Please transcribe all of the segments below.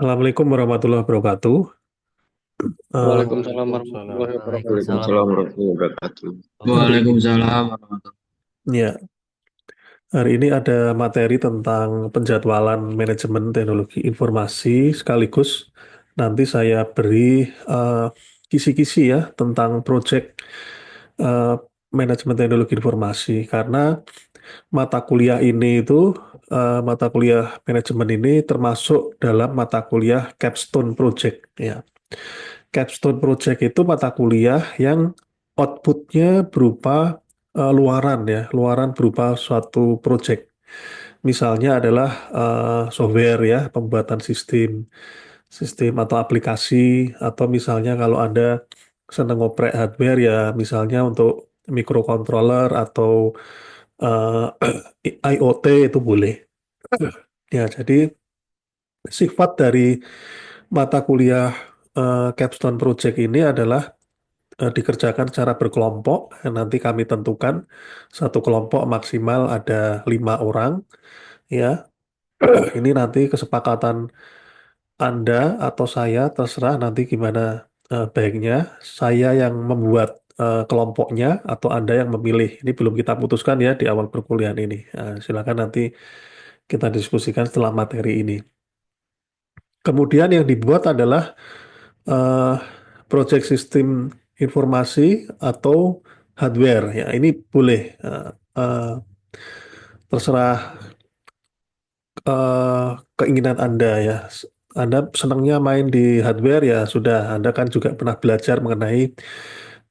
Assalamualaikum warahmatullahi wabarakatuh. Eh, Waalaikumsalam Waalaikumsalam. warahmatullahi wabarakatuh. Waalaikumsalam warahmatullahi wabarakatuh. hari ini, Waalaikumsalam warahmatullahi ya, hari ini ada materi tentang penjadwalan manajemen teknologi informasi sekaligus nanti saya beri eh, kisi-kisi ya tentang proyek eh, manajemen teknologi informasi karena mata kuliah ini itu mata kuliah manajemen ini termasuk dalam mata kuliah capstone project ya. Capstone Project itu mata kuliah yang outputnya berupa luaran ya, luaran berupa suatu project. Misalnya adalah software ya, pembuatan sistem, sistem atau aplikasi, atau misalnya kalau Anda senang ngoprek hardware ya, misalnya untuk microcontroller atau eh, IoT itu boleh. Ya, jadi sifat dari mata kuliah Capstone Project ini adalah dikerjakan secara berkelompok. Nanti kami tentukan satu kelompok maksimal ada 5 orang. Ya, ini nanti kesepakatan Anda atau saya terserah nanti gimana baiknya. Saya yang membuat kelompoknya atau Anda yang memilih. Ini belum kita putuskan ya di awal perkuliahan ini. Silakan nanti kita diskusikan setelah materi ini. Kemudian yang dibuat adalah eh, project sistem informasi atau hardware. Ya, ini boleh terserah keinginan Anda ya. Anda senangnya main di hardware ya sudah. Anda kan juga pernah belajar mengenai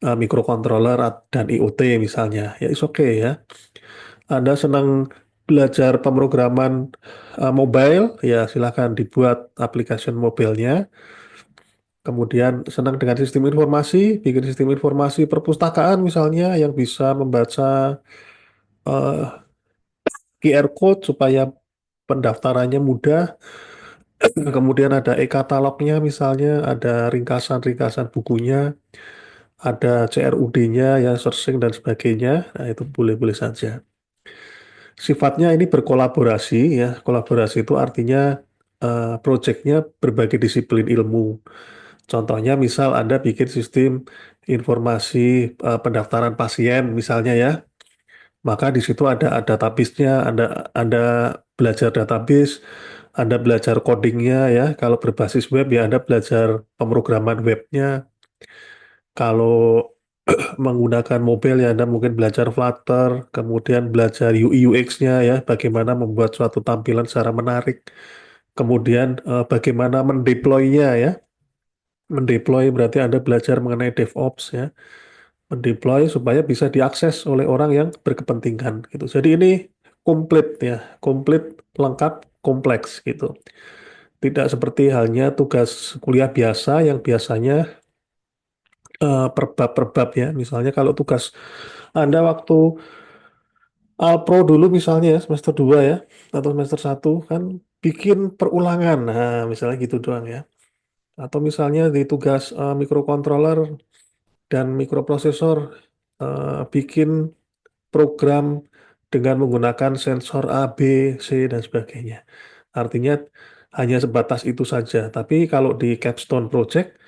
microcontroller dan IoT misalnya. Ya, is okay ya. Anda senang belajar pemrograman mobile ya silakan dibuat aplikasi mobilenya. Kemudian senang dengan sistem informasi, bikin sistem informasi perpustakaan misalnya yang bisa membaca eh, QR code supaya pendaftarannya mudah. Kemudian ada e-katalognya misalnya, ada ringkasan-ringkasan bukunya, ada CRUD-nya ya searching dan sebagainya. Nah, itu boleh-boleh saja. Sifatnya ini berkolaborasi ya. Kolaborasi itu artinya proyeknya berbagai disiplin ilmu. Contohnya misal Anda bikin sistem informasi pendaftaran pasien misalnya ya, maka di situ ada database-nya, Anda belajar database, Anda belajar codingnya ya. Kalau berbasis web ya Anda belajar pemrograman webnya. Kalau menggunakan mobile ya Anda mungkin belajar Flutter, kemudian belajar UI UX-nya ya, bagaimana membuat suatu tampilan secara menarik. Kemudian bagaimana mendeploy-nya ya. Mendeploy berarti Anda belajar mengenai DevOps ya. Mendeploy supaya bisa diakses oleh orang yang berkepentingan gitu. Jadi ini komplit ya, komplit, lengkap, kompleks gitu. Tidak seperti halnya tugas kuliah biasa yang biasanya per bab-per bab ya. Misalnya kalau tugas Anda waktu Alpro dulu misalnya ya, semester 2 ya, atau semester 1 kan bikin perulangan. Nah, misalnya gitu doang ya. Atau misalnya di tugas microcontroller dan mikroprosesor bikin program dengan menggunakan sensor A, B, C, dan sebagainya. Artinya hanya sebatas itu saja. Tapi kalau di Capstone Project,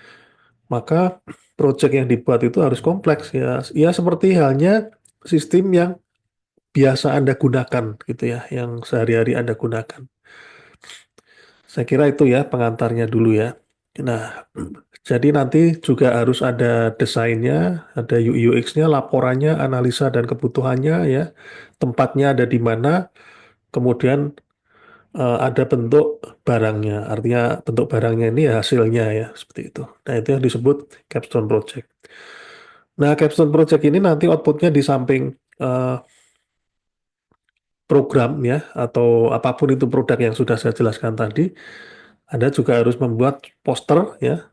maka project yang dibuat itu harus kompleks ya. Ya seperti halnya sistem yang biasa Anda gunakan gitu ya, yang sehari-hari Anda gunakan. Saya kira itu ya pengantarnya dulu ya. Nah, jadi nanti juga harus ada desainnya, ada UI UX-nya, laporannya, analisa dan kebutuhannya ya, tempatnya ada di mana, kemudian ada bentuk barangnya. Artinya bentuk barangnya ini ya hasilnya ya, seperti itu. Nah, itu yang disebut capstone project. Nah, capstone project ini nanti outputnya di samping eh, program ya, atau apapun itu produk yang sudah saya jelaskan tadi, Anda juga harus membuat poster ya.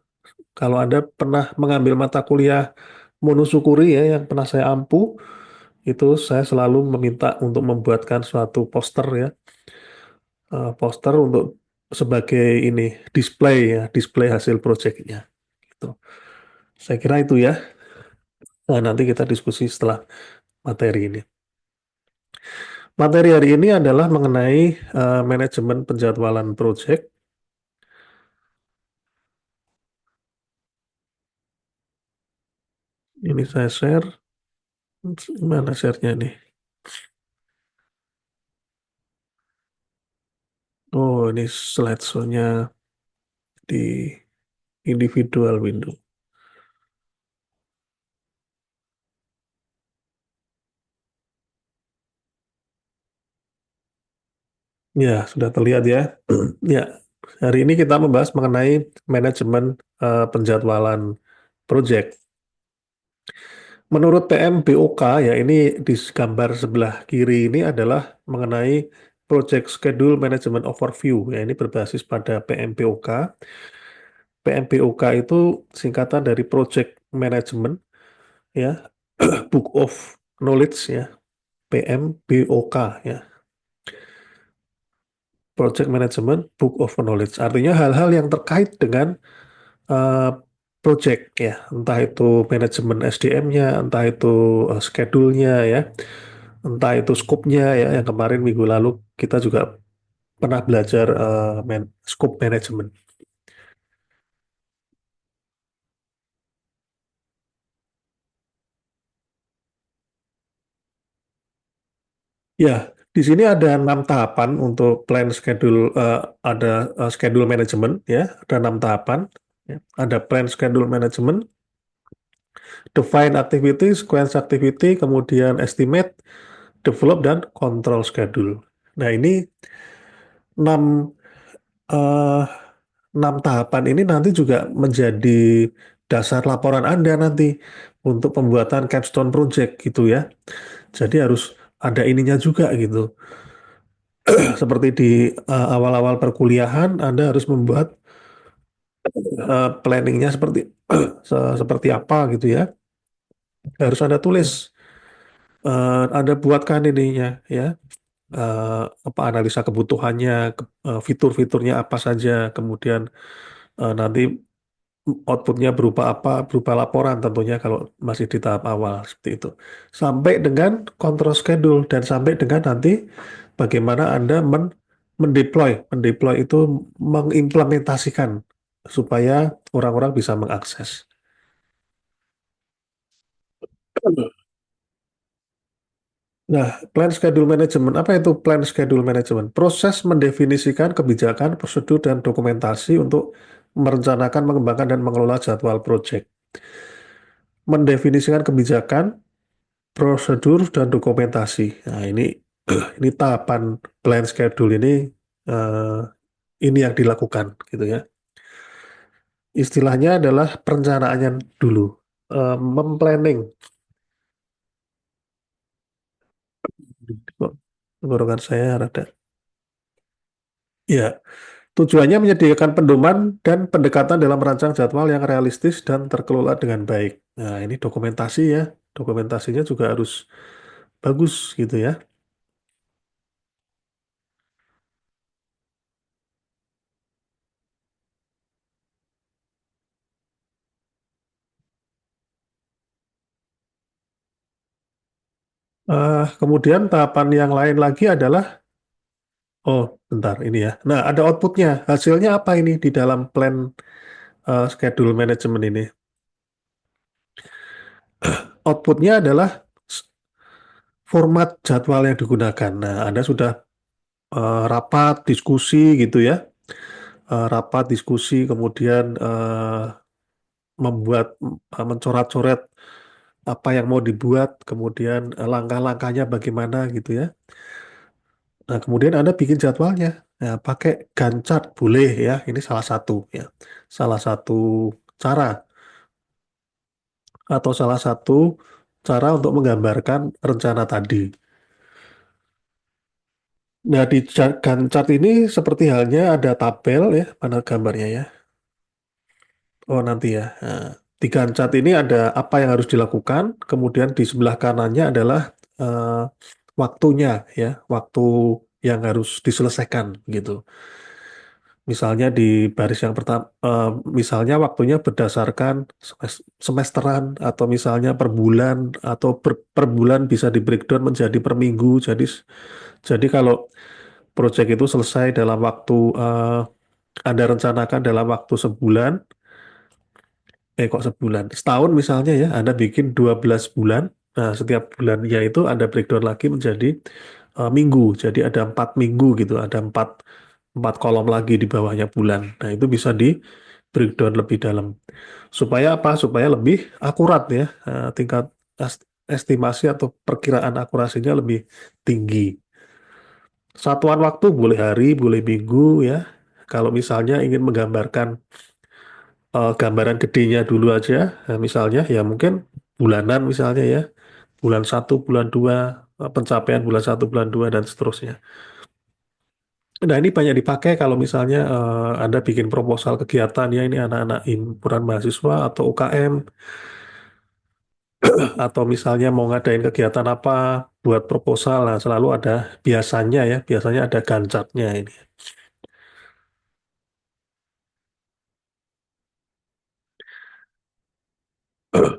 Kalau Anda pernah mengambil mata kuliah monosyukuri ya, yang pernah saya ampu, itu saya selalu meminta untuk membuatkan suatu poster ya, poster untuk sebagai ini display ya, display hasil proyeknya. Gitu. Saya kira itu ya. Nah, nanti kita diskusi setelah materi ini. Materi hari ini adalah mengenai manajemen penjadwalan proyek. Ini saya share. Mana share-nya nih? Oh, ini slideshow-nya di individual window. Ya, sudah terlihat ya. Ya, hari ini kita membahas mengenai manajemen penjadwalan project. Menurut PMBOK, ya ini di gambar sebelah kiri ini adalah mengenai Project Schedule Management Overview. Ya, ini berbasis pada PMBOK. PMBOK itu singkatan dari Project Management, ya, Book of Knowledge, ya, PMBOK, ya, Project Management Book of Knowledge. Artinya hal-hal yang terkait dengan eh, project, ya, entah itu manajemen SDM-nya, entah itu schedule-nya, ya, entah itu scope-nya, ya, yang kemarin minggu lalu kita juga pernah belajar scope management. Ya, di sini ada 6 tahapan untuk plan schedule, ada schedule management, ya, ada 6 tahapan. Ya. Ada plan schedule management, define activity, sequence activity, kemudian estimate, develop, dan control schedule. Nah, ini 6 eh, 6 tahapan ini nanti juga menjadi dasar laporan Anda nanti untuk pembuatan capstone project gitu ya. Jadi harus ada ininya juga gitu. Seperti di awal-awal perkuliahan, Anda harus membuat planningnya seperti apa gitu ya. Harus Anda tulis, Anda buatkan ininya ya, apa analisa kebutuhannya, fitur-fiturnya apa saja, kemudian nanti outputnya berupa apa, berupa laporan tentunya kalau masih di tahap awal seperti itu. Sampai dengan control schedule dan sampai dengan nanti bagaimana Anda mendeploy, mendeploy itu mengimplementasikan supaya orang-orang bisa mengakses. Nah, plan schedule management, apa itu plan schedule management? Proses mendefinisikan kebijakan, prosedur, dan dokumentasi untuk merencanakan, mengembangkan, dan mengelola jadwal proyek. Mendefinisikan kebijakan, prosedur, dan dokumentasi. Nah, ini tahapan plan schedule eh, ini yang dilakukan gitu ya. Istilahnya adalah perencanaannya dulu. Memplanning. Kok tenggorokan saya rada. Ya, tujuannya menyediakan pedoman dan pendekatan dalam merancang jadwal yang realistis dan terkelola dengan baik. Nah, ini dokumentasi ya. Dokumentasinya juga harus bagus gitu ya. Kemudian tahapan yang lain lagi adalah, oh, bentar ini ya. Nah, ada outputnya. Hasilnya apa ini di dalam plan schedule management ini? Outputnya adalah format jadwal yang digunakan. Nah, Anda sudah rapat, diskusi gitu ya. Rapat, diskusi, kemudian mencoret-coret apa yang mau dibuat, kemudian langkah-langkahnya bagaimana gitu ya. Nah, kemudian Anda bikin jadwalnya. Nah, pakai Gantt chart boleh ya. Ini salah satu ya. Salah satu cara atau salah satu cara untuk menggambarkan rencana tadi. Nah, di Gantt chart ini seperti halnya ada tabel ya, mana gambarnya ya. Oh, nanti ya. Nah, di Gantt chart ini ada apa yang harus dilakukan, kemudian di sebelah kanannya adalah eh, waktunya ya, waktu yang harus diselesaikan gitu. Misalnya di baris yang pertama, misalnya waktunya berdasarkan semesteran atau misalnya per bulan atau per bulan bisa di breakdown menjadi per minggu. Jadi kalau proyek itu selesai dalam waktu Anda rencanakan dalam waktu sebulan, Kok sebulan? Setahun misalnya ya, Anda bikin 12 bulan. Nah, setiap bulannya itu Anda breakdown lagi menjadi minggu. Jadi ada 4 minggu gitu, ada empat kolom lagi di bawahnya bulan. Nah, itu bisa di breakdown lebih dalam. Supaya apa? Supaya lebih akurat ya, tingkat estimasi atau perkiraan akurasinya lebih tinggi. Satuan waktu boleh hari, boleh minggu ya. Kalau misalnya ingin menggambarkan gambaran gedenya dulu aja, misalnya ya mungkin bulanan misalnya ya, bulan satu, bulan dua, pencapaian bulan satu, bulan dua, dan seterusnya. Nah ini banyak dipakai kalau misalnya Anda bikin proposal kegiatan ya, ini anak-anak himpunan mahasiswa atau UKM, atau misalnya mau ngadain kegiatan apa, buat proposal, nah selalu ada biasanya ada Gantt-nya ini.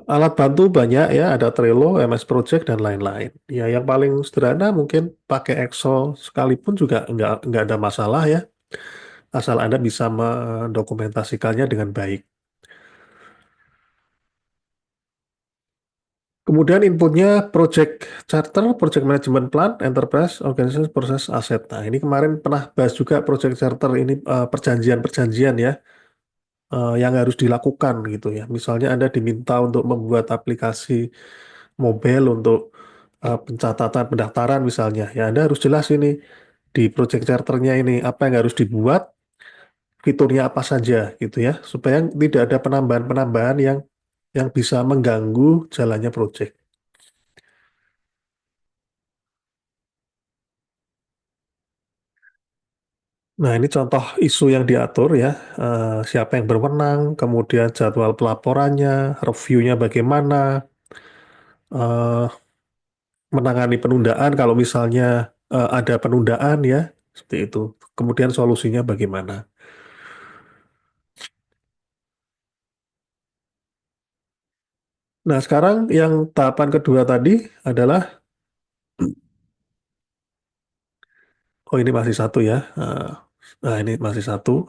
Alat bantu banyak ya, ada Trello, MS Project, dan lain-lain. Ya, yang paling sederhana mungkin pakai Excel sekalipun juga nggak ada masalah ya, asal Anda bisa mendokumentasikannya dengan baik. Kemudian inputnya Project Charter, Project Management Plan, Enterprise, Organization, Proses, Aset. Nah, ini kemarin pernah bahas juga Project Charter ini, perjanjian-perjanjian ya, yang harus dilakukan gitu ya. Misalnya Anda diminta untuk membuat aplikasi mobile untuk pencatatan pendaftaran misalnya, ya Anda harus jelas ini di project charternya ini apa yang harus dibuat, fiturnya apa saja gitu ya, supaya tidak ada penambahan-penambahan yang bisa mengganggu jalannya project. Nah, ini contoh isu yang diatur ya. Siapa yang berwenang, kemudian jadwal pelaporannya, reviewnya bagaimana, eh, menangani penundaan kalau misalnya ada penundaan ya, seperti itu. Kemudian solusinya bagaimana. Nah, sekarang yang tahapan kedua tadi adalah, oh ini masih satu ya. Nah, ini masih satu.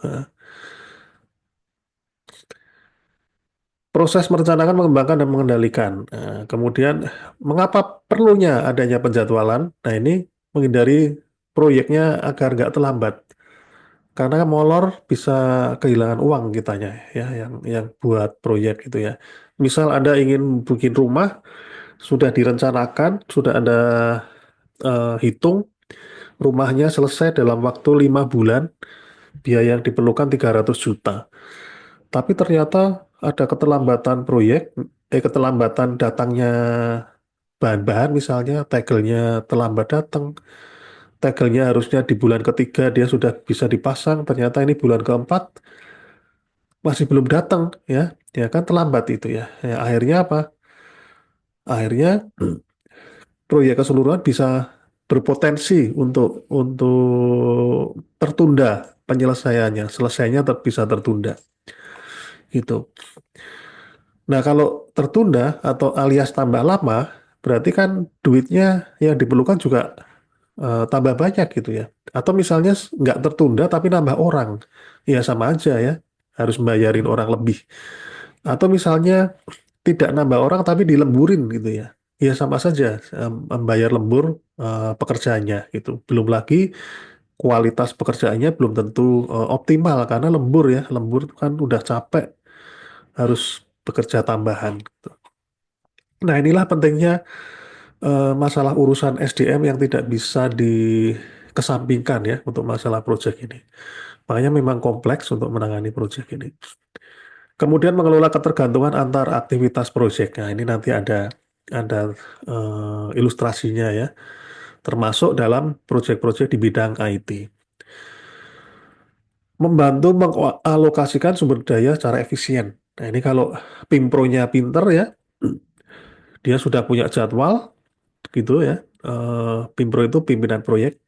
Proses merencanakan, mengembangkan, dan mengendalikan. Kemudian, mengapa perlunya adanya penjadwalan? Nah, ini menghindari proyeknya agar nggak terlambat. Karena kan molor bisa kehilangan uang kitanya ya, yang buat proyek gitu ya. Misal Anda ingin bikin rumah, sudah direncanakan, sudah Anda hitung, rumahnya selesai dalam waktu 5 bulan, biaya yang diperlukan 300 juta. Tapi ternyata ada keterlambatan proyek, keterlambatan datangnya bahan-bahan misalnya, tegelnya terlambat datang, tegelnya harusnya di bulan ketiga dia sudah bisa dipasang, ternyata ini bulan keempat masih belum datang ya, ya kan terlambat itu ya. Ya, akhirnya apa? Akhirnya proyek keseluruhan bisa berpotensi untuk tertunda penyelesaiannya, selesainya bisa tertunda gitu. Nah, kalau tertunda atau alias tambah lama, berarti kan duitnya yang diperlukan juga tambah banyak gitu ya. Atau misalnya nggak tertunda tapi nambah orang, ya sama aja ya, harus membayarin orang lebih. Atau misalnya tidak nambah orang tapi dilemburin gitu ya, ya sama saja, membayar lembur pekerjaannya gitu. Belum lagi kualitas pekerjaannya belum tentu optimal karena lembur ya, lembur itu kan udah capek harus bekerja tambahan. Nah, inilah pentingnya masalah urusan SDM yang tidak bisa dikesampingkan ya untuk masalah proyek ini. Makanya memang kompleks untuk menangani proyek ini. Kemudian mengelola ketergantungan antar aktivitas proyek. Nah, ini nanti ada ilustrasinya ya, termasuk dalam proyek-proyek di bidang IT. Membantu mengalokasikan sumber daya secara efisien. Nah, ini kalau Pimpronya pinter ya, dia sudah punya jadwal gitu ya. Pimpro itu pimpinan proyek,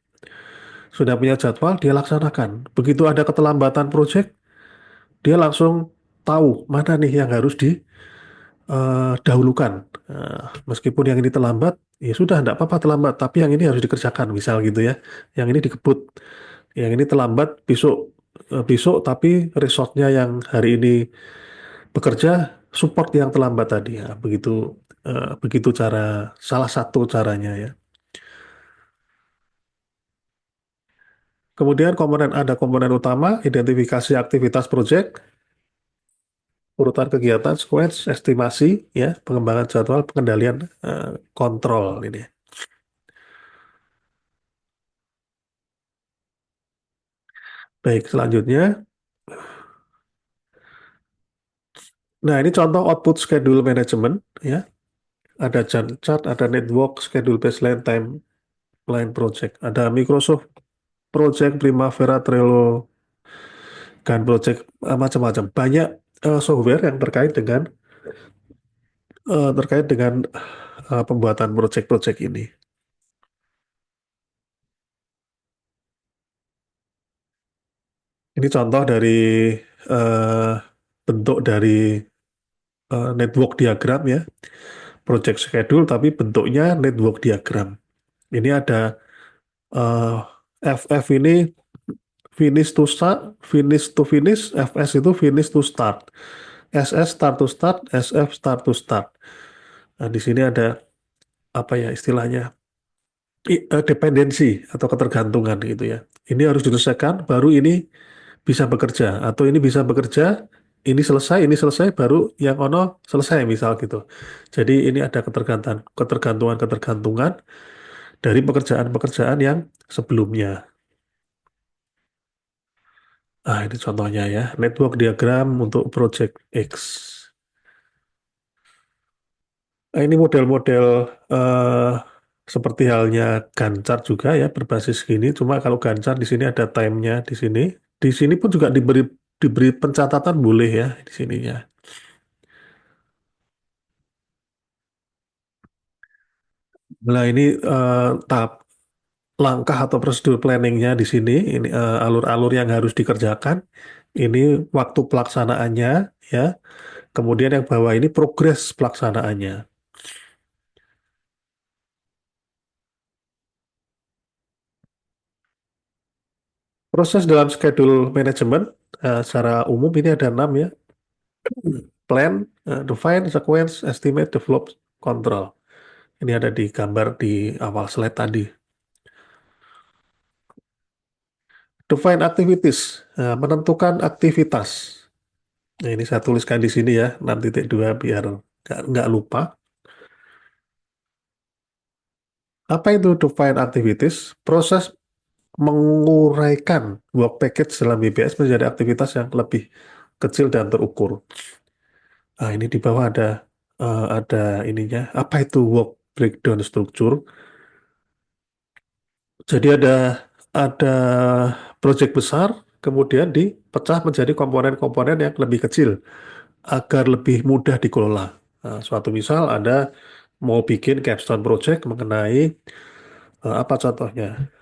sudah punya jadwal, dia laksanakan. Begitu ada keterlambatan proyek, dia langsung tahu mana nih yang harus didahulukan. Meskipun yang ini terlambat, ya sudah, tidak apa-apa terlambat, tapi yang ini harus dikerjakan, misal gitu ya. Yang ini dikebut, yang ini terlambat besok, besok, tapi resource-nya yang hari ini bekerja support yang terlambat tadi ya. Begitu begitu cara salah satu caranya ya. Kemudian ada komponen utama, identifikasi aktivitas project, urutan kegiatan, sequence, estimasi, ya, pengembangan jadwal, pengendalian, kontrol ini. Baik, selanjutnya. Nah, ini contoh output schedule management, ya. Ada Gantt chart, ada network, schedule baseline, timeline project. Ada Microsoft Project, Primavera, Trello, Gantt project, macam-macam. Banyak software yang terkait dengan pembuatan project-project ini. Ini contoh dari eh, bentuk dari network diagram ya, project schedule tapi bentuknya network diagram. Ini ada eh, FF ini finish to start, finish to finish, FS itu finish to start, SS start to start, SF start to start. Nah, di sini ada apa ya istilahnya dependensi atau ketergantungan gitu ya. Ini harus diselesaikan, baru ini bisa bekerja atau ini bisa bekerja, ini selesai baru yang ono selesai misal gitu. Jadi ini ada ketergantungan dari pekerjaan-pekerjaan yang sebelumnya. Ah, ini contohnya ya, network diagram untuk Project X. Nah, ini model-model eh, seperti halnya Gantt chart juga ya berbasis gini. Cuma kalau Gantt chart di sini ada time-nya di sini. Di sini pun juga diberi pencatatan boleh ya di sininya. Nah, ini tahap langkah atau prosedur planningnya di sini, ini alur-alur yang harus dikerjakan, ini waktu pelaksanaannya, ya. Kemudian yang bawah ini progres pelaksanaannya. Proses dalam schedule management, secara umum ini ada 6 ya. Plan, define, sequence, estimate, develop, control. Ini ada di gambar di awal slide tadi. Define activities, menentukan aktivitas. Nah, ini saya tuliskan di sini ya, 6.2 biar nggak lupa. Apa itu define activities? Proses menguraikan work package dalam BPS menjadi aktivitas yang lebih kecil dan terukur. Nah, ini di bawah ada ininya. Apa itu work breakdown structure? Jadi ada project besar, kemudian dipecah menjadi komponen-komponen yang lebih kecil agar lebih mudah dikelola. Nah, suatu misal ada mau bikin capstone project mengenai apa contohnya?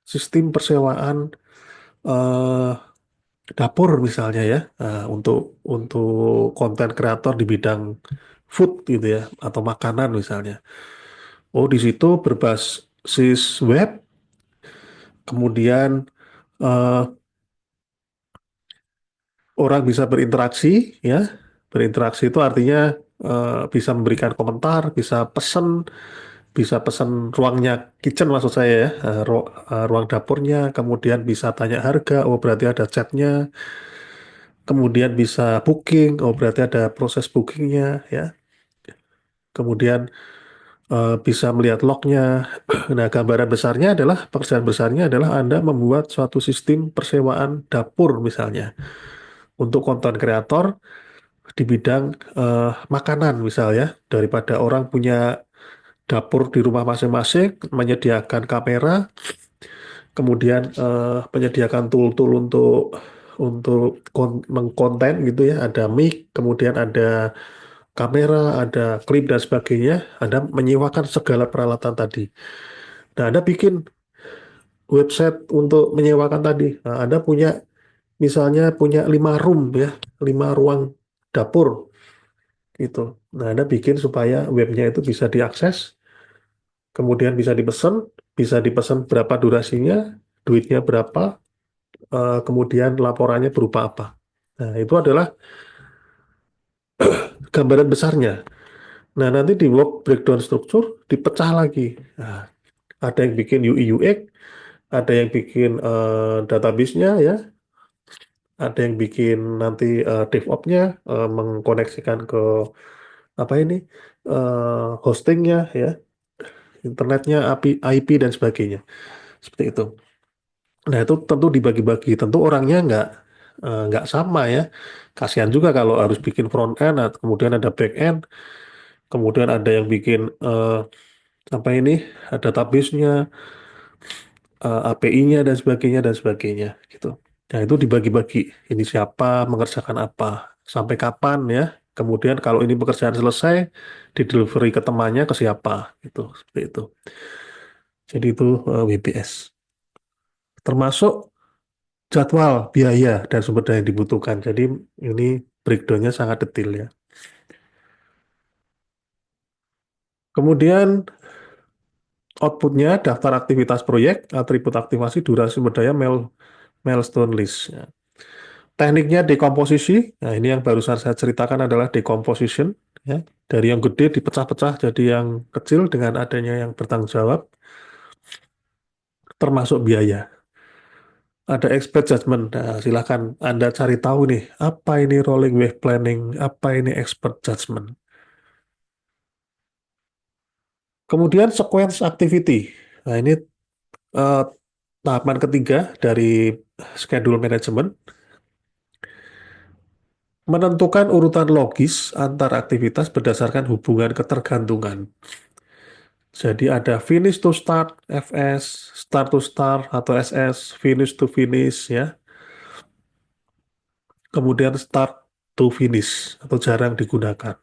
Sistem persewaan eh, dapur misalnya ya, untuk konten kreator di bidang food gitu ya atau makanan misalnya. Oh, di situ berbasis web, kemudian eh, orang bisa berinteraksi ya. Berinteraksi itu artinya bisa memberikan komentar, bisa pesen ruangnya kitchen maksud saya ya, ruang dapurnya, kemudian bisa tanya harga, oh berarti ada chatnya, kemudian bisa booking, oh berarti ada proses bookingnya ya. Kemudian bisa melihat lognya. Nah, gambaran besarnya adalah pekerjaan besarnya adalah Anda membuat suatu sistem persewaan dapur misalnya untuk konten kreator di bidang makanan misalnya, daripada orang punya dapur di rumah masing-masing, menyediakan kamera, kemudian menyediakan tool-tool untuk mengkonten gitu ya, ada mic, kemudian ada kamera, ada klip dan sebagainya. Anda menyewakan segala peralatan tadi. Nah, Anda bikin website untuk menyewakan tadi. Nah, Anda misalnya punya 5 room ya, 5 ruang dapur gitu. Nah, Anda bikin supaya webnya itu bisa diakses, kemudian bisa dipesan berapa durasinya, duitnya berapa, kemudian laporannya berupa apa. Nah, itu adalah gambaran besarnya. Nah, nanti di work breakdown struktur dipecah lagi. Nah, ada yang bikin UI UX, ada yang bikin database-nya ya, ada yang bikin nanti DevOps-nya, mengkoneksikan ke apa ini hostingnya ya, internetnya, API, IP dan sebagainya. Seperti itu. Nah, itu tentu dibagi-bagi. Tentu orangnya nggak sama ya. Kasihan juga kalau harus bikin front end, kemudian ada back end, kemudian ada yang bikin apa ini, database-nya, API-nya dan sebagainya gitu. Nah, itu dibagi-bagi. Ini siapa mengerjakan apa, sampai kapan ya. Kemudian kalau ini pekerjaan selesai, di delivery ke temannya ke siapa gitu. Seperti itu. Jadi itu WBS. Termasuk jadwal, biaya, dan sumber daya yang dibutuhkan. Jadi ini breakdown-nya sangat detail ya. Kemudian output-nya daftar aktivitas proyek, atribut aktivasi, durasi sumber daya, milestone list. Ya. Tekniknya dekomposisi. Nah, ini yang barusan saya ceritakan adalah decomposition. Ya. Dari yang gede dipecah-pecah jadi yang kecil dengan adanya yang bertanggung jawab, termasuk biaya. Ada expert judgment. Nah, silakan Anda cari tahu nih, apa ini rolling wave planning, apa ini expert judgment. Kemudian sequence activity. Nah, ini eh, tahapan ketiga dari schedule management, menentukan urutan logis antar aktivitas berdasarkan hubungan ketergantungan. Jadi ada finish to start, FS, start to start atau SS, finish to finish ya. Kemudian start to finish atau jarang digunakan.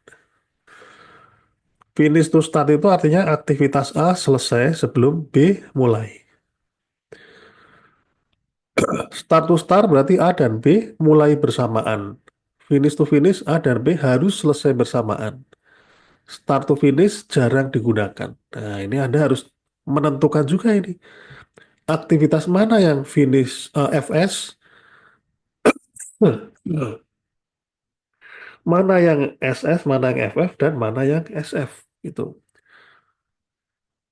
Finish to start itu artinya aktivitas A selesai sebelum B mulai. Start to start berarti A dan B mulai bersamaan. Finish to finish A dan B harus selesai bersamaan. Start to finish jarang digunakan. Nah, ini Anda harus menentukan juga ini. Aktivitas mana yang finish FS, mana yang SS, mana yang FF, dan mana yang SF. Itu.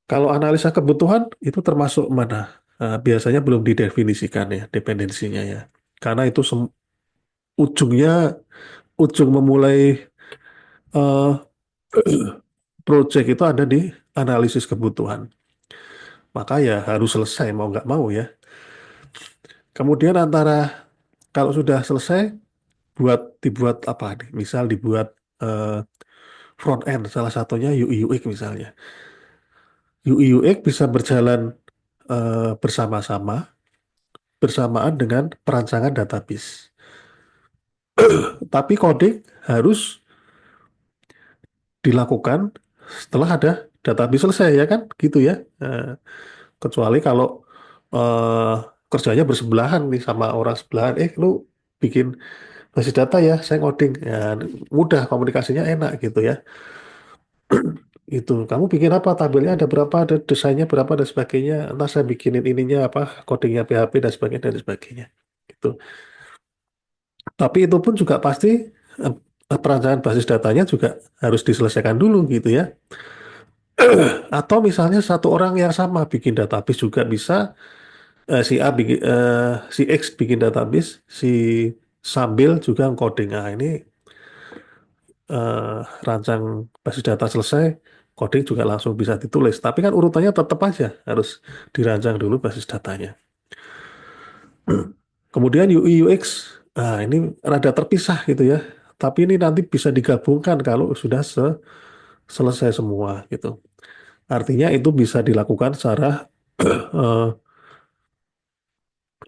Kalau analisa kebutuhan, itu termasuk mana? Biasanya belum didefinisikan ya, dependensinya ya. Karena itu ujungnya, ujung memulai eh, project itu ada di analisis kebutuhan. Maka ya harus selesai mau nggak mau ya. Kemudian antara kalau sudah selesai dibuat apa nih? Misal dibuat eh, front end salah satunya UI UX misalnya. UI UX bisa berjalan bersama-sama bersamaan dengan perancangan database. Tapi coding harus dilakukan setelah ada database selesai ya kan gitu ya. Kecuali kalau eh, kerjanya bersebelahan nih sama orang sebelahan, lu bikin basis data ya, saya ngoding. Ya, mudah komunikasinya enak gitu ya. Itu kamu bikin apa, tabelnya ada berapa, ada desainnya berapa dan sebagainya. Entah saya bikinin ininya apa, codingnya PHP dan sebagainya. Gitu. Tapi itu pun juga pasti perancangan basis datanya juga harus diselesaikan dulu gitu ya. Atau misalnya satu orang yang sama bikin database juga bisa, si X bikin database, si sambil juga coding. Nah, ini eh, rancang basis data selesai, coding juga langsung bisa ditulis. Tapi kan urutannya tetap aja harus dirancang dulu basis datanya. Kemudian UI UX, nah ini rada terpisah gitu ya. Tapi ini nanti bisa digabungkan kalau sudah selesai semua gitu. Artinya itu bisa dilakukan secara eh,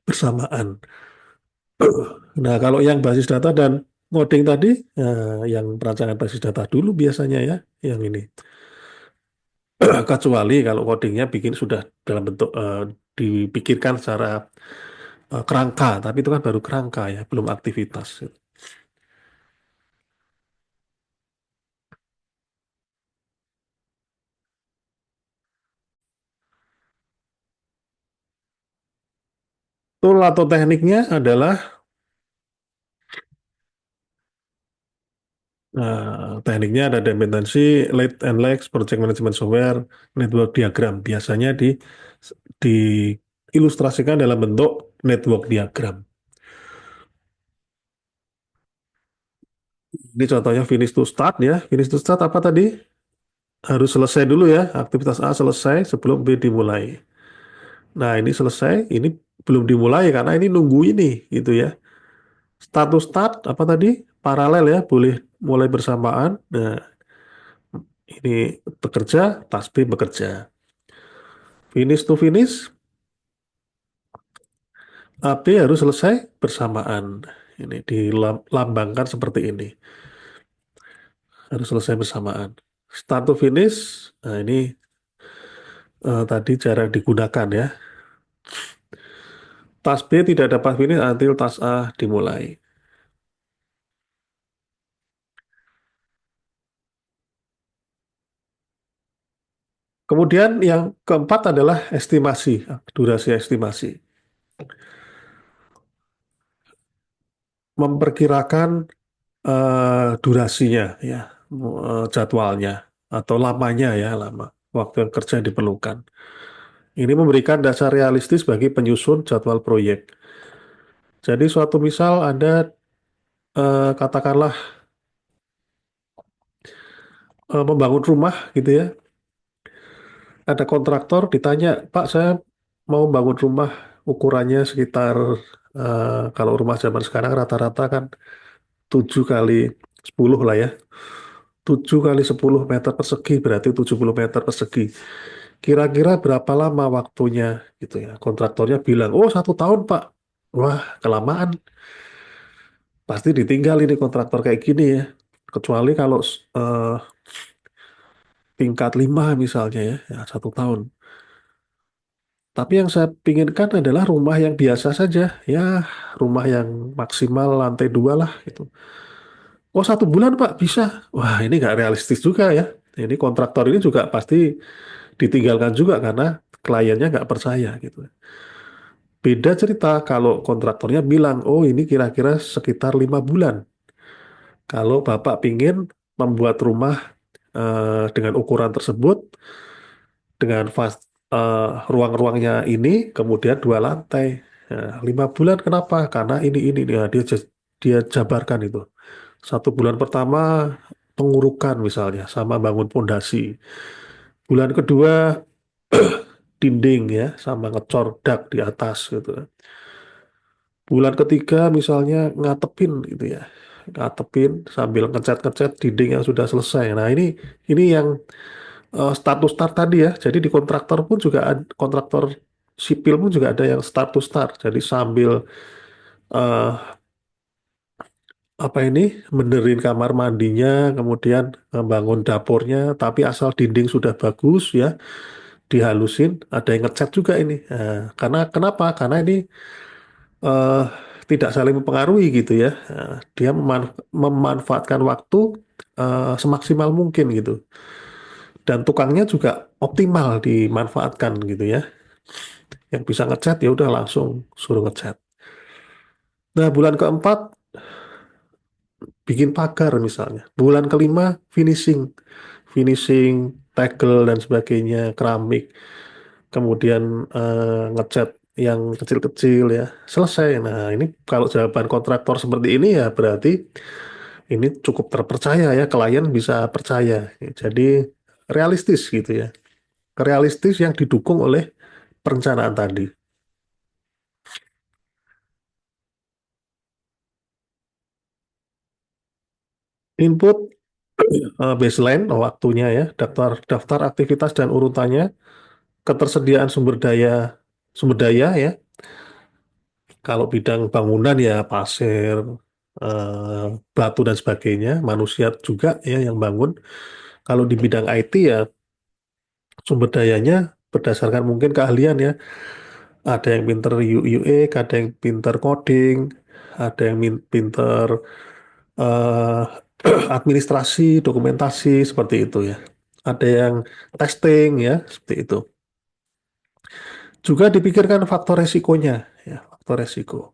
bersamaan. Nah, kalau yang basis data dan ngoding tadi, yang perancangan basis data dulu biasanya ya, yang ini. Kecuali kalau codingnya bikin sudah dalam bentuk dipikirkan secara kerangka, tapi itu kan baru kerangka ya, belum aktivitas. Tool atau tekniknya adalah Tekniknya ada dependensi, lead and lags, project management software, network diagram. Biasanya diilustrasikan dalam bentuk network diagram. Ini contohnya finish to start ya. Finish to start apa tadi? Harus selesai dulu ya. Aktivitas A selesai sebelum B dimulai. Nah, ini selesai, ini belum dimulai karena ini nunggu ini gitu ya. Start to start apa tadi? Paralel ya, boleh mulai bersamaan. Nah, ini bekerja, tas B bekerja. Finish to finish, A B harus selesai bersamaan. Ini dilambangkan seperti ini. Harus selesai bersamaan. Start to finish, nah ini tadi jarang digunakan ya. Tas B tidak dapat finish until tas A dimulai. Kemudian yang keempat adalah estimasi, durasi estimasi. Memperkirakan durasinya ya, jadwalnya atau lamanya ya, lama waktu yang kerja yang diperlukan. Ini memberikan dasar realistis bagi penyusun jadwal proyek. Jadi suatu misal Anda katakanlah membangun rumah gitu ya, ada kontraktor ditanya, Pak saya mau bangun rumah ukurannya sekitar kalau rumah zaman sekarang rata-rata kan 7 kali 10 lah ya. 7 kali 10 meter persegi berarti 70 meter persegi. Kira-kira berapa lama waktunya gitu ya. Kontraktornya bilang, oh 1 tahun Pak. Wah, kelamaan. Pasti ditinggal ini kontraktor kayak gini ya. Kecuali kalau eh, tingkat 5 misalnya ya 1 tahun. Tapi yang saya pinginkan adalah rumah yang biasa saja. Ya, rumah yang maksimal lantai 2 lah gitu. Oh 1 bulan Pak, bisa. Wah, ini nggak realistis juga ya. Ini kontraktor ini juga pasti ditinggalkan juga karena kliennya nggak percaya gitu. Beda cerita kalau kontraktornya bilang, oh ini kira-kira sekitar 5 bulan. Kalau Bapak pingin membuat rumah dengan ukuran tersebut, dengan ruang-ruangnya ini, kemudian 2 lantai. Nah, 5 bulan kenapa? Karena ini ya, dia jabarkan itu. 1 bulan pertama pengurukan misalnya, sama bangun pondasi. Bulan kedua dinding ya, sama ngecor dak di atas gitu. Bulan ketiga misalnya ngatepin gitu ya. Ngatepin sambil ngecat-ngecat dinding yang sudah selesai. Nah, ini yang status start tadi ya. Jadi di kontraktor pun juga kontraktor sipil pun juga ada yang start to start. Jadi sambil eh, apa ini benerin kamar mandinya, kemudian bangun dapurnya, tapi asal dinding sudah bagus ya, dihalusin, ada yang ngecat juga ini. Nah, karena kenapa? Karena ini eh, tidak saling mempengaruhi gitu ya. Nah, dia memanfaatkan waktu semaksimal mungkin gitu. Dan tukangnya juga optimal dimanfaatkan gitu ya. Yang bisa ngecat ya udah langsung suruh ngecat. Nah, bulan keempat bikin pagar misalnya. Bulan kelima finishing, finishing, tegel dan sebagainya, keramik. Kemudian ngecat yang kecil-kecil ya. Selesai. Nah, ini kalau jawaban kontraktor seperti ini ya berarti ini cukup terpercaya ya, klien bisa percaya. Jadi realistis gitu ya. Realistis yang didukung oleh perencanaan tadi. Input baseline waktunya ya, daftar daftar aktivitas dan urutannya, ketersediaan sumber daya ya. Kalau bidang bangunan ya pasir, batu dan sebagainya, manusia juga ya yang bangun. Kalau di bidang IT ya sumber dayanya berdasarkan mungkin keahlian ya. Ada yang pinter UX, ada yang pinter coding, ada yang pinter eh, administrasi, dokumentasi seperti itu ya. Ada yang testing ya, seperti itu. Juga dipikirkan faktor resikonya ya, faktor resiko.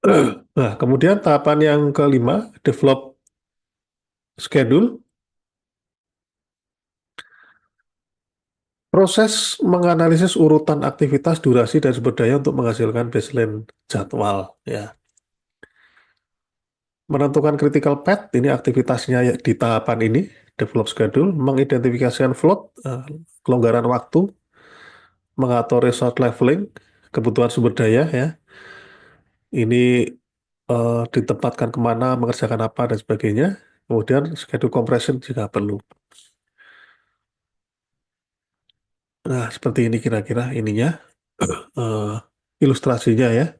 Nah, kemudian tahapan yang kelima, develop schedule. Proses menganalisis urutan aktivitas, durasi, dan sumber daya untuk menghasilkan baseline jadwal. Ya, menentukan critical path, ini aktivitasnya di tahapan ini, develop schedule, mengidentifikasikan float, kelonggaran waktu, mengatur resource leveling, kebutuhan sumber daya, ya, ini ditempatkan kemana, mengerjakan apa, dan sebagainya. Kemudian schedule compression jika perlu. Nah, seperti ini kira-kira ininya, eh, ilustrasinya ya.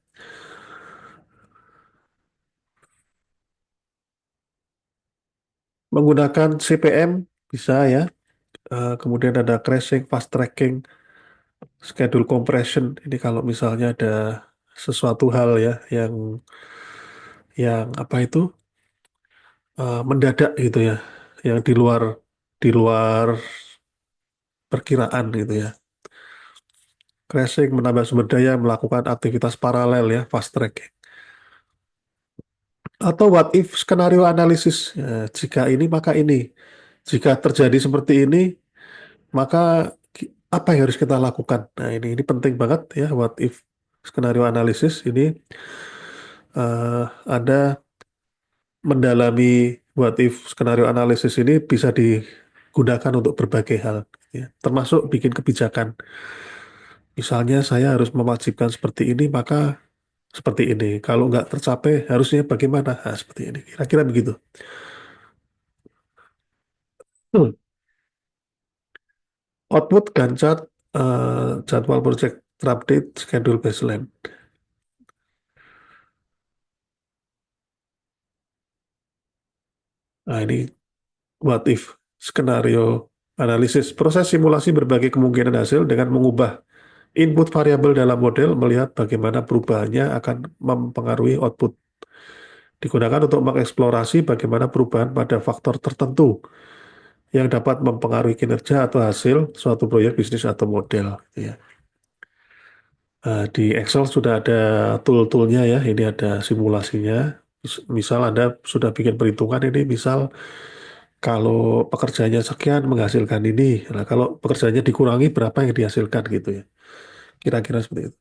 Menggunakan CPM bisa ya. Kemudian ada crashing, fast tracking, schedule compression. Ini kalau misalnya ada sesuatu hal ya yang apa itu mendadak gitu ya, yang di luar perkiraan gitu ya. Crashing menambah sumber daya melakukan aktivitas paralel ya, fast tracking. Atau what if skenario analisis. Ya, jika ini maka ini. Jika terjadi seperti ini, maka apa yang harus kita lakukan? Nah, ini penting banget ya, what if skenario analisis ini ada mendalami what if skenario analisis ini bisa digunakan untuk berbagai hal ya, termasuk bikin kebijakan. Misalnya saya harus mewajibkan seperti ini, maka seperti ini. Kalau nggak tercapai, harusnya bagaimana? Nah, seperti ini. Kira-kira begitu. Hmm. Output Gantt chart, jadwal project update, schedule baseline. Nah, ini what if skenario analisis. Proses simulasi berbagai kemungkinan hasil dengan mengubah input variabel dalam model melihat bagaimana perubahannya akan mempengaruhi output. Digunakan untuk mengeksplorasi bagaimana perubahan pada faktor tertentu yang dapat mempengaruhi kinerja atau hasil suatu proyek bisnis atau model. Ya. Di Excel sudah ada tool-toolnya ya. Ini ada simulasinya. Misal Anda sudah bikin perhitungan ini, misal kalau pekerjaannya sekian menghasilkan ini. Nah, kalau pekerjaannya dikurangi berapa yang dihasilkan gitu ya. Kira-kira seperti itu.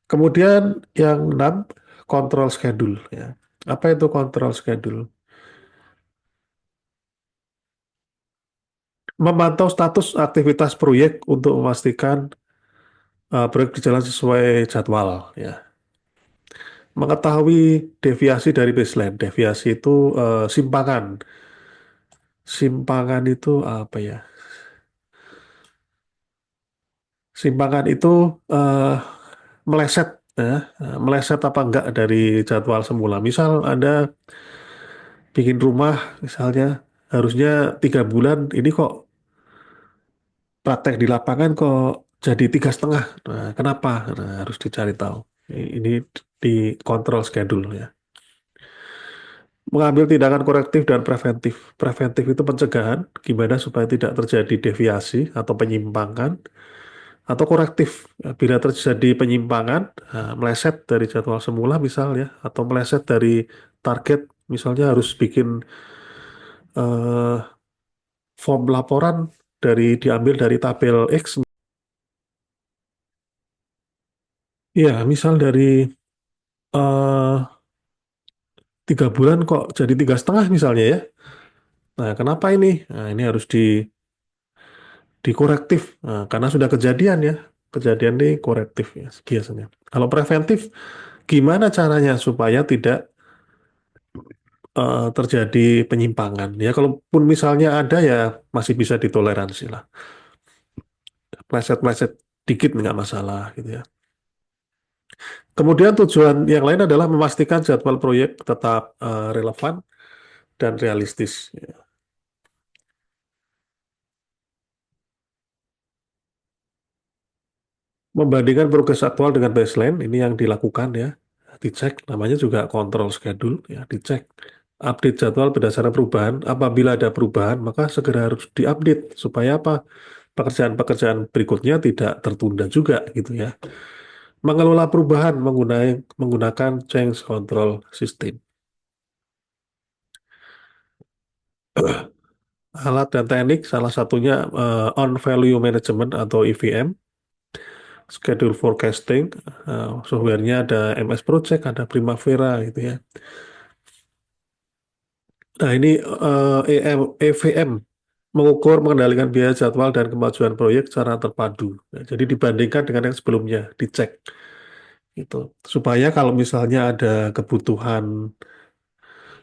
Kemudian yang enam, control schedule ya. Apa itu control schedule? Memantau status aktivitas proyek untuk memastikan proyek berjalan sesuai jadwal ya. Mengetahui deviasi dari baseline. Deviasi itu simpangan. Simpangan itu apa ya? Simpangan itu eh, meleset ya. Meleset apa enggak dari jadwal semula. Misal Anda bikin rumah misalnya harusnya 3 bulan, ini kok praktek di lapangan kok jadi 3,5. Nah, kenapa? Nah, harus dicari tahu. Ini di kontrol schedule ya. Mengambil tindakan korektif dan preventif. Preventif itu pencegahan, gimana supaya tidak terjadi deviasi atau penyimpangan, atau korektif. Bila terjadi penyimpangan, meleset dari jadwal semula misalnya, atau meleset dari target, misalnya harus bikin eh, form laporan diambil dari tabel X. Ya, misal dari 3 bulan kok jadi 3,5 misalnya ya. Nah, kenapa ini? Nah, ini harus dikorektif. Nah, karena sudah kejadian ya. Kejadian ini korektif ya biasanya. Kalau preventif, gimana caranya supaya tidak terjadi penyimpangan? Ya, kalaupun misalnya ada ya masih bisa ditoleransi lah. Pleset-pleset dikit nggak masalah gitu ya. Kemudian tujuan yang lain adalah memastikan jadwal proyek tetap relevan dan realistis. Membandingkan progres aktual dengan baseline, ini yang dilakukan ya. Dicek, namanya juga control schedule, ya, dicek. Update jadwal berdasarkan perubahan. Apabila ada perubahan, maka segera harus diupdate. Supaya apa? Pekerjaan-pekerjaan berikutnya tidak tertunda juga gitu ya. mengelola perubahan menggunakan change control system. Alat dan teknik salah satunya on value management atau EVM, schedule forecasting, softwarenya ada MS Project, ada Primavera gitu ya. Nah ini EVM mengukur mengendalikan biaya jadwal dan kemajuan proyek secara terpadu. Nah, jadi dibandingkan dengan yang sebelumnya, dicek gitu. Supaya kalau misalnya ada kebutuhan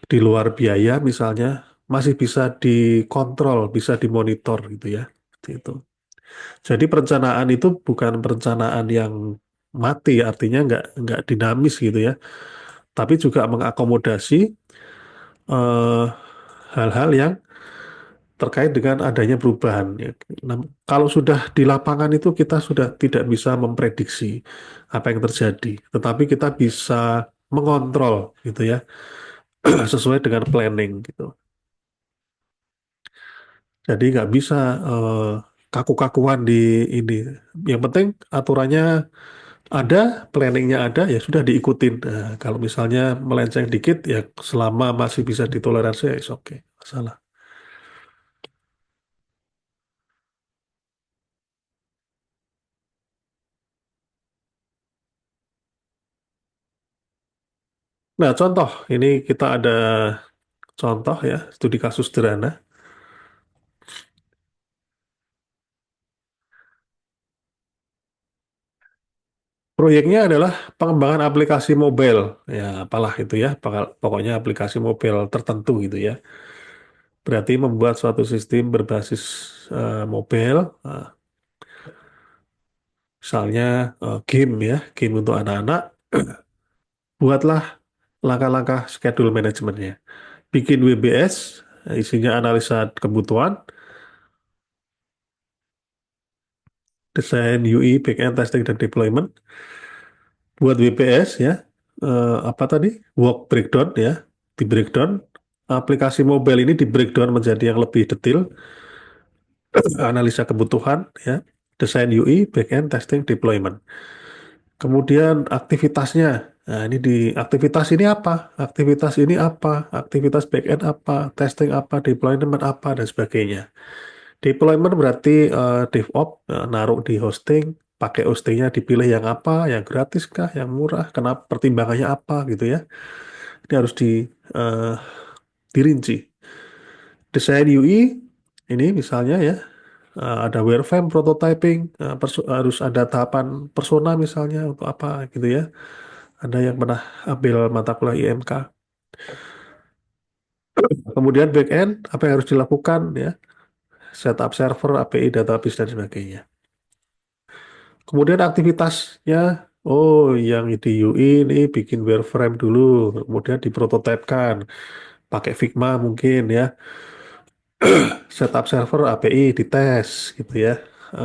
di luar biaya misalnya masih bisa dikontrol, bisa dimonitor gitu ya. Gitu. Jadi perencanaan itu bukan perencanaan yang mati, artinya nggak dinamis gitu ya, tapi juga mengakomodasi eh, hal-hal yang terkait dengan adanya perubahan. Ya. Nah, kalau sudah di lapangan itu kita sudah tidak bisa memprediksi apa yang terjadi, tetapi kita bisa mengontrol gitu ya, sesuai dengan planning gitu. Jadi nggak bisa eh, kaku-kakuan di ini. Yang penting aturannya ada, planningnya ada, ya sudah diikutin. Nah, kalau misalnya melenceng dikit, ya selama masih bisa ditoleransi, ya oke, okay. Masalah. Nah, contoh, ini kita ada contoh ya, studi kasus sederhana. Proyeknya adalah pengembangan aplikasi mobile. Ya, apalah itu ya, pokoknya aplikasi mobile tertentu gitu ya. Berarti membuat suatu sistem berbasis mobile, misalnya game ya, game untuk anak-anak, buatlah langkah-langkah schedule manajemennya. Bikin WBS, isinya analisa kebutuhan, desain UI, backend testing dan deployment. Buat WPS ya, apa tadi? Work breakdown ya, di breakdown. Aplikasi mobile ini di breakdown menjadi yang lebih detail, analisa kebutuhan ya, desain UI, backend testing, deployment. Kemudian aktivitasnya. Nah, ini di aktivitas ini apa? Aktivitas ini apa? Aktivitas backend apa? Testing apa? Deployment apa? Dan sebagainya. Deployment berarti DevOps naruh di hosting, pakai hostingnya dipilih yang apa, yang gratis kah, yang murah, kenapa pertimbangannya apa gitu ya. Ini harus eh, dirinci. Desain UI ini misalnya ya ada wireframe prototyping, harus ada tahapan persona misalnya untuk apa gitu ya. Ada yang pernah ambil mata kuliah IMK. Kemudian backend apa yang harus dilakukan ya, setup server, API, database dan sebagainya. Kemudian aktivitasnya, oh yang di UI ini bikin wireframe dulu, kemudian diprototipekan, pakai Figma mungkin ya, setup server API dites gitu ya.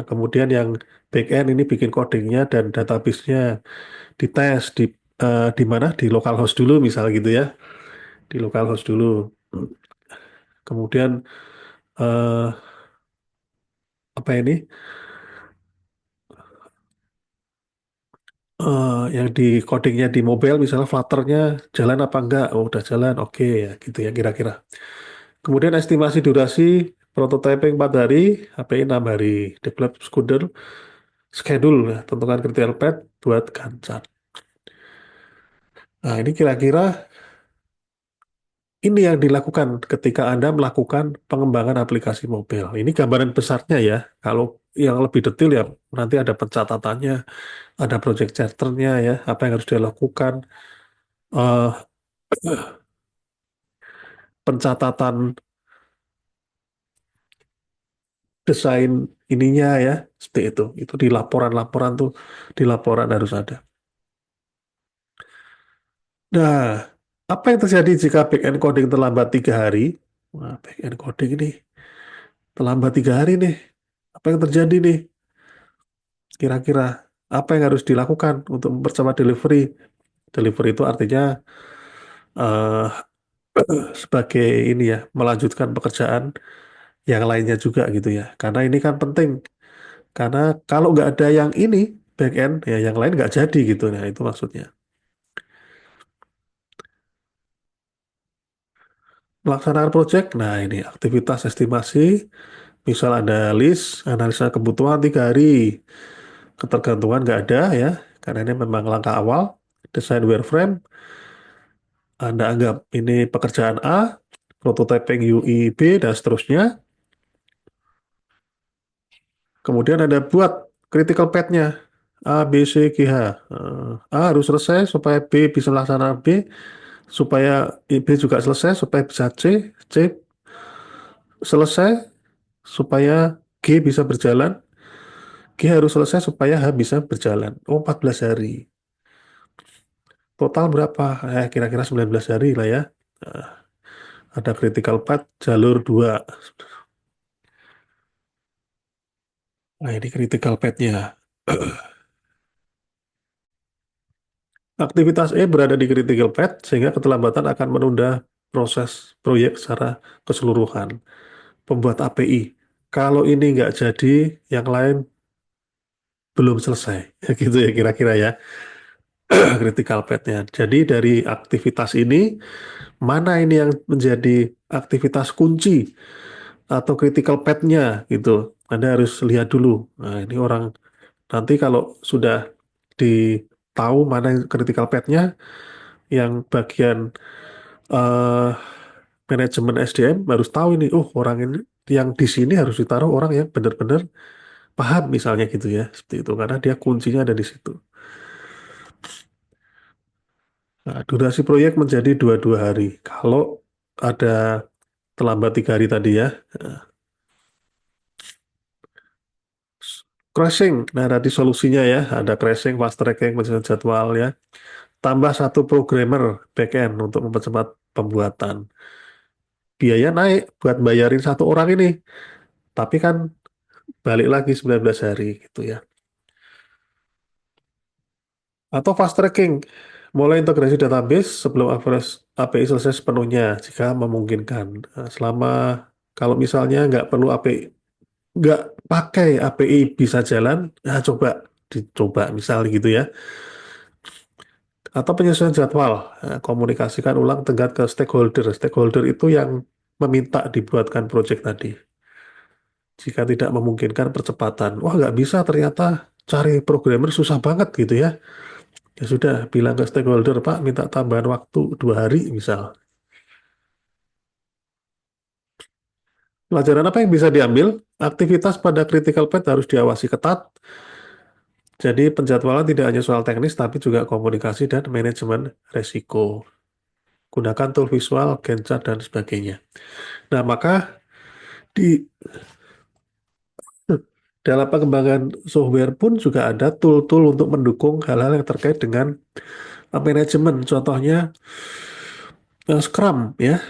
Kemudian yang backend ini bikin codingnya dan database-nya dites di mana? Di localhost dulu misal gitu ya, di localhost dulu. Kemudian eh, apa ini? Yang di codingnya di mobile misalnya Flutter-nya jalan apa enggak? Oh udah jalan, oke ya gitu ya kira-kira. Kemudian estimasi durasi prototyping 4 hari, HPI 6 hari, develop schedule, ya, tentukan critical path buat Gantt chart. Nah ini kira-kira ini yang dilakukan ketika Anda melakukan pengembangan aplikasi mobile. Ini gambaran besarnya ya. Kalau yang lebih detail ya nanti ada pencatatannya, ada project charternya ya, apa yang harus dilakukan, eh, pencatatan desain ininya ya, seperti itu. Itu di laporan-laporan tuh, di laporan harus ada. Nah, apa yang terjadi jika back-end coding terlambat 3 hari? Wah, back-end coding ini terlambat 3 hari nih. Apa yang terjadi nih? Kira-kira apa yang harus dilakukan untuk mempercepat delivery? Delivery itu artinya eh, sebagai ini ya, melanjutkan pekerjaan yang lainnya juga gitu ya. Karena ini kan penting. Karena kalau nggak ada yang ini, back end, ya yang lain nggak jadi gitu. Nah, itu maksudnya. Pelaksanaan project, nah ini aktivitas estimasi, misal ada list, analisa kebutuhan 3 hari, ketergantungan nggak ada ya, karena ini memang langkah awal, desain wireframe, Anda anggap ini pekerjaan A, prototyping UI B, dan seterusnya. Kemudian ada buat critical path-nya, A, B, C, G, H. A harus selesai supaya B bisa melaksanakan B, supaya B juga selesai, supaya bisa C, C selesai, supaya G bisa berjalan, G harus selesai supaya H bisa berjalan. Oh, 14 hari. Total berapa? Kira-kira 19 hari lah ya. Nah, ada critical path jalur 2. Nah, ini critical path-nya. Aktivitas E berada di critical path sehingga keterlambatan akan menunda proses proyek secara keseluruhan. Pembuat API. Kalau ini nggak jadi, yang lain belum selesai. Gitu ya kira-kira ya. Critical path-nya. Jadi dari aktivitas ini, mana ini yang menjadi aktivitas kunci atau critical path-nya gitu. Anda harus lihat dulu. Nah, ini orang nanti kalau sudah ditahu mana yang critical path-nya, yang bagian eh, manajemen SDM harus tahu ini, oh orang ini yang di sini harus ditaruh orang yang benar-benar paham misalnya gitu ya, seperti itu karena dia kuncinya ada di situ. Nah, durasi proyek menjadi 22 hari. Kalau ada terlambat 3 hari tadi ya. Nah, crashing, nah nanti solusinya ya, ada crashing, fast tracking, penyusunan jadwal ya. Tambah satu programmer backend untuk mempercepat pembuatan. Biaya naik buat bayarin satu orang ini. Tapi kan balik lagi 19 hari gitu ya. Atau fast tracking, mulai integrasi database sebelum API selesai sepenuhnya jika memungkinkan. Nah, selama kalau misalnya nggak perlu API, nggak pakai API bisa jalan, nah coba dicoba misal gitu ya. Atau penyesuaian jadwal, nah, komunikasikan ulang tenggat ke stakeholder. Stakeholder itu yang meminta dibuatkan project tadi. Jika tidak memungkinkan percepatan, wah nggak bisa ternyata cari programmer susah banget gitu ya. Ya sudah, bilang ke stakeholder, Pak, minta tambahan waktu 2 hari, misal. Pelajaran apa yang bisa diambil? Aktivitas pada critical path harus diawasi ketat. Jadi penjadwalan tidak hanya soal teknis, tapi juga komunikasi dan manajemen resiko. Gunakan tool visual, Gantt chart, dan sebagainya. Nah, maka di dalam pengembangan software pun juga ada tool-tool untuk mendukung hal-hal yang terkait dengan manajemen. Contohnya Scrum ya.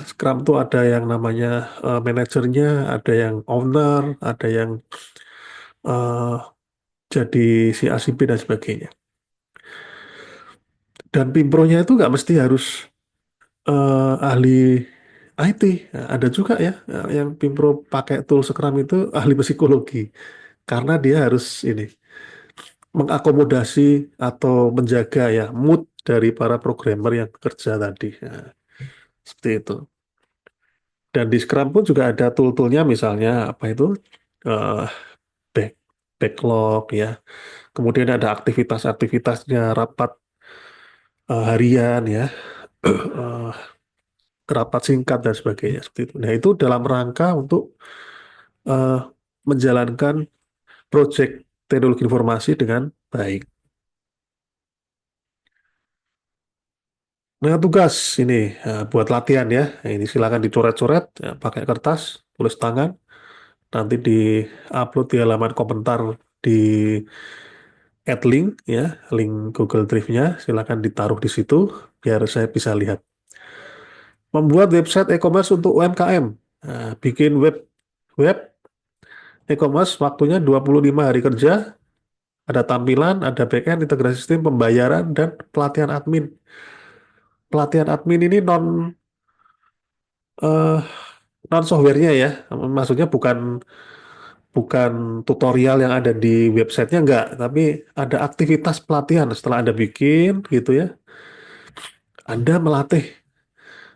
Scrum tuh ada yang namanya manajernya, ada yang owner, ada yang eh, jadi si A si B dan sebagainya. Dan Pimpronya itu nggak mesti harus ahli IT. Nah, ada juga ya yang Pimpro pakai tool Scrum itu ahli psikologi karena dia harus ini mengakomodasi atau menjaga ya mood dari para programmer yang bekerja tadi. Nah, seperti itu. Dan di Scrum pun juga ada tool-toolnya misalnya apa itu eh, back, backlog ya. Kemudian ada aktivitas-aktivitasnya rapat harian ya, eh, rapat singkat dan sebagainya seperti itu. Nah itu dalam rangka untuk eh, menjalankan proyek teknologi informasi dengan baik. Nah tugas ini buat latihan ya. Nah, ini silakan dicoret-coret ya, pakai kertas, tulis tangan, nanti di-upload di halaman komentar di add link ya, link Google Drive-nya silakan ditaruh di situ biar saya bisa lihat. Membuat website e-commerce untuk UMKM. Nah, bikin web e-commerce waktunya 25 hari kerja, ada tampilan, ada backend, integrasi sistem, pembayaran, dan pelatihan admin. Pelatihan admin ini eh, non softwarenya ya, maksudnya bukan bukan tutorial yang ada di websitenya enggak, tapi ada aktivitas pelatihan setelah Anda bikin gitu ya. Anda melatih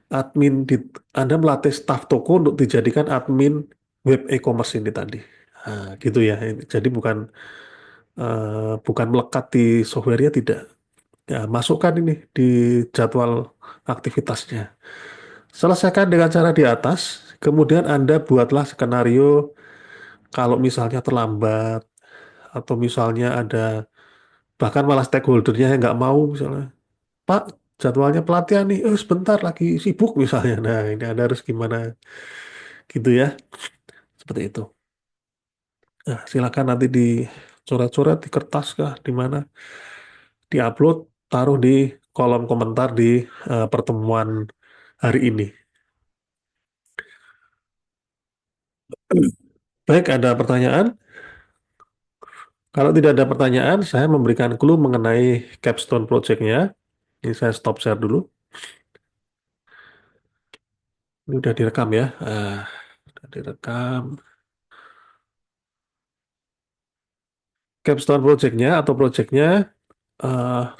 admin di Anda melatih staf toko untuk dijadikan admin web e-commerce ini tadi. Nah, gitu ya. Jadi bukan melekat di software-nya tidak. Ya, masukkan ini di jadwal aktivitasnya. Selesaikan dengan cara di atas, kemudian Anda buatlah skenario kalau misalnya terlambat atau misalnya ada bahkan malah stakeholdernya yang nggak mau misalnya, Pak, jadwalnya pelatihan nih, sebentar lagi sibuk misalnya. Nah, ini Anda harus gimana gitu ya, seperti itu. Nah, silakan nanti dicoret-coret di kertas kah, di mana, diupload, taruh di kolom komentar di pertemuan hari ini. Baik, ada pertanyaan? Kalau tidak ada pertanyaan, saya memberikan clue mengenai capstone project-nya. Ini saya stop share dulu. Ini udah direkam ya. Udah direkam. Capstone project-nya atau project-nya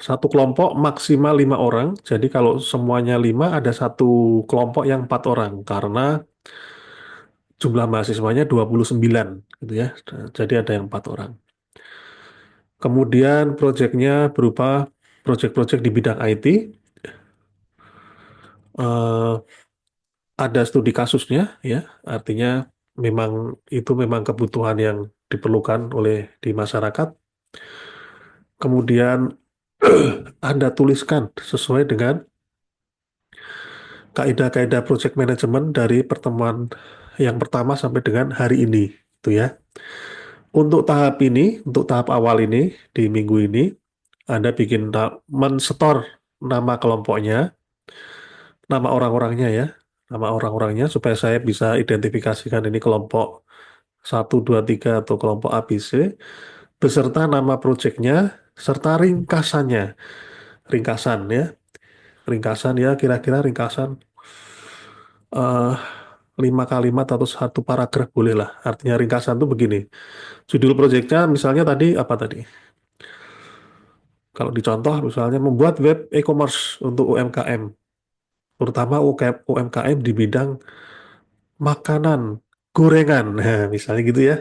satu kelompok maksimal 5 orang. Jadi kalau semuanya 5, ada satu kelompok yang 4 orang. Karena jumlah mahasiswanya 29, gitu ya. Jadi ada yang 4 orang. Kemudian project-nya berupa project-project di bidang IT. Eh, ada studi kasusnya, ya. Artinya memang kebutuhan yang diperlukan oleh di masyarakat. Kemudian Anda tuliskan sesuai dengan kaidah-kaidah project management dari pertemuan yang pertama sampai dengan hari ini, itu ya. Untuk tahap awal ini di minggu ini, Anda mensetor nama kelompoknya, nama orang-orangnya ya, nama orang-orangnya supaya saya bisa identifikasikan ini kelompok 1, 2, 3 atau kelompok ABC, beserta nama projectnya serta ringkasannya, ringkasan ya, ringkasan ya kira-kira ringkasan eh 5 kalimat atau satu paragraf boleh lah. Artinya ringkasan tuh begini. Judul proyeknya misalnya tadi apa tadi? Kalau dicontoh misalnya membuat web e-commerce untuk UMKM, terutama UMKM di bidang makanan, gorengan, nah, misalnya gitu ya.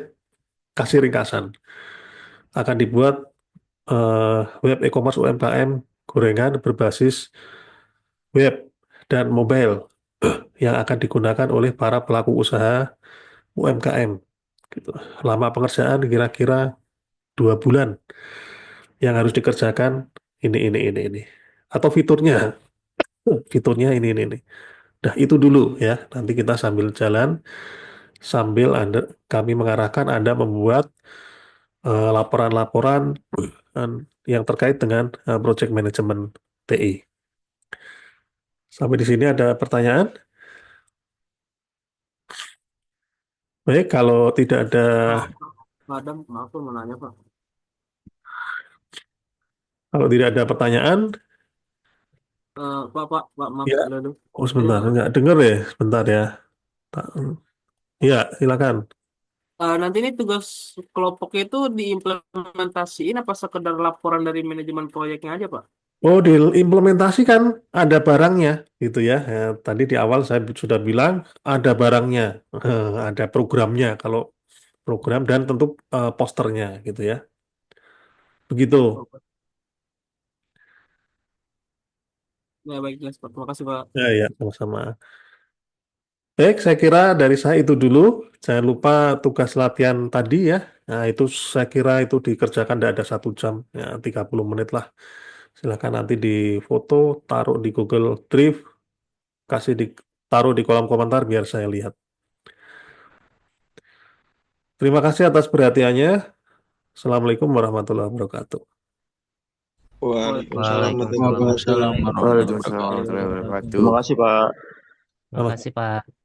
Kasih ringkasan. Akan dibuat web e-commerce UMKM gorengan berbasis web dan mobile yang akan digunakan oleh para pelaku usaha UMKM. Gitu. Lama pengerjaan kira-kira 2 bulan yang harus dikerjakan ini. Atau fiturnya ini. Nah, itu dulu ya. Nanti kita sambil jalan, sambil kami mengarahkan Anda membuat laporan-laporan yang terkait dengan project management TI. Sampai di sini ada pertanyaan? Baik, Adam, maaf tuh mau nanya Pak. kalau tidak ada pertanyaan, Pak, maaf ya. dulu. Oh, Ini sebentar, nggak dengar ya, sebentar ya. Tak- Ya, silakan. nanti ini tugas kelompoknya itu diimplementasiin apa sekedar laporan dari manajemen proyeknya aja Pak? Oh, diimplementasikan ada barangnya, gitu ya. Ya, tadi di awal saya sudah bilang ada barangnya, ada programnya. Kalau program dan tentu posternya, gitu ya. Begitu. Oh, ya baik jelas Pak. Terima kasih Pak. Ya, ya, sama-sama. Baik, saya kira dari saya itu dulu. Jangan lupa tugas latihan tadi ya. Nah, itu saya kira itu dikerjakan tidak ada 1 jam, ya 30 menit lah. Silakan nanti di foto, taruh di Google Drive, taruh di kolom komentar biar saya lihat. Terima kasih atas perhatiannya. Assalamualaikum warahmatullahi wabarakatuh. Waalaikumsalam Waalaikumsalam warahmatullahi warahmatullahi wabarakatuh. Waalaikumsalam warahmatullahi wabarakatuh. wabarakatuh. Terima kasih, Pak. Terima kasih, Pak.